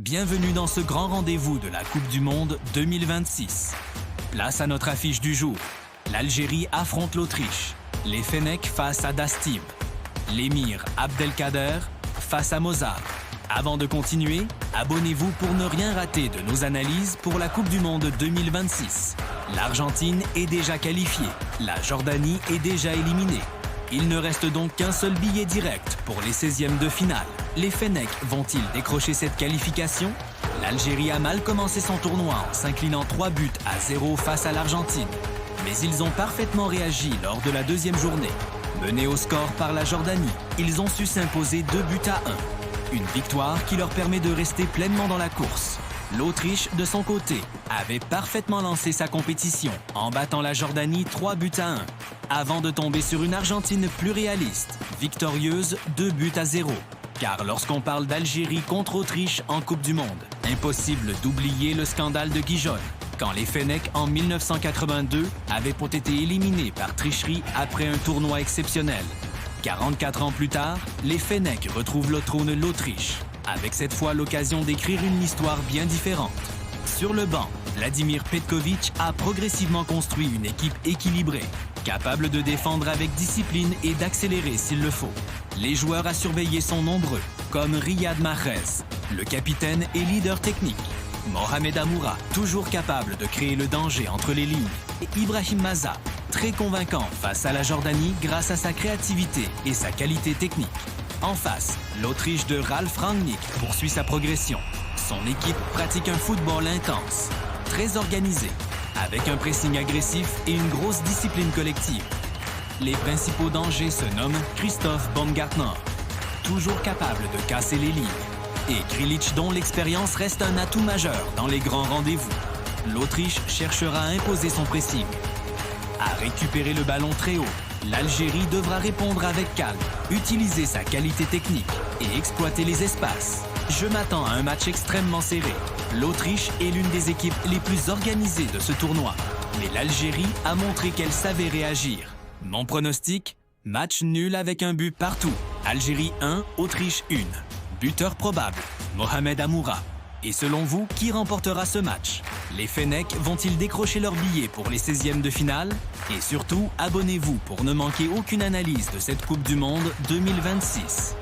Bienvenue dans ce grand rendez-vous de la Coupe du Monde 2026. Place à notre affiche du jour. L'Algérie affronte l'Autriche. Les Fennecs face à Dastim. L'émir Abdelkader face à Mozart. Avant de continuer, abonnez-vous pour ne rien rater de nos analyses pour la Coupe du Monde 2026. L'Argentine est déjà qualifiée. La Jordanie est déjà éliminée. Il ne reste donc qu'un seul billet direct pour les 16e de finale. Les Fennecs vont-ils décrocher cette qualification? L'Algérie a mal commencé son tournoi en s'inclinant 3-0 face à l'Argentine. Mais ils ont parfaitement réagi lors de la deuxième journée. Menés au score par la Jordanie, ils ont su s'imposer 2-1. Une victoire qui leur permet de rester pleinement dans la course. L'Autriche, de son côté, avait parfaitement lancé sa compétition en battant la Jordanie 3-1, avant de tomber sur une Argentine plus réaliste, victorieuse 2-0. Car lorsqu'on parle d'Algérie contre Autriche en Coupe du Monde, impossible d'oublier le scandale de Gijón, quand les Fennecs en 1982 avaient été éliminés par tricherie après un tournoi exceptionnel. 44 ans plus tard, les Fennecs retrouvent le trône de l'Autriche, avec cette fois l'occasion d'écrire une histoire bien différente. Sur le banc, Vladimir Petković a progressivement construit une équipe équilibrée, capable de défendre avec discipline et d'accélérer s'il le faut. Les joueurs à surveiller sont nombreux, comme Riyad Mahrez, le capitaine et leader technique, Mohamed Amoura, toujours capable de créer le danger entre les lignes, et Ibrahim Maza, très convaincant face à la Jordanie grâce à sa créativité et sa qualité technique. En face, l'Autriche de Ralf Rangnick poursuit sa progression. Son équipe pratique un football intense, très organisé, avec un pressing agressif et une grosse discipline collective. Les principaux dangers se nomment Christoph Baumgartner, toujours capable de casser les lignes, et Grilic dont l'expérience reste un atout majeur dans les grands rendez-vous. L'Autriche cherchera à imposer son pressing. À récupérer le ballon très haut, l'Algérie devra répondre avec calme, utiliser sa qualité technique et exploiter les espaces. Je m'attends à un match extrêmement serré. L'Autriche est l'une des équipes les plus organisées de ce tournoi, mais l'Algérie a montré qu'elle savait réagir. Mon pronostic, match nul avec un but partout. Algérie 1, Autriche 1. Buteur probable, Mohamed Amoura. Et selon vous, qui remportera ce match? Les Fennecs vont-ils décrocher leur billet pour les 16e de finale? Et surtout, abonnez-vous pour ne manquer aucune analyse de cette Coupe du Monde 2026.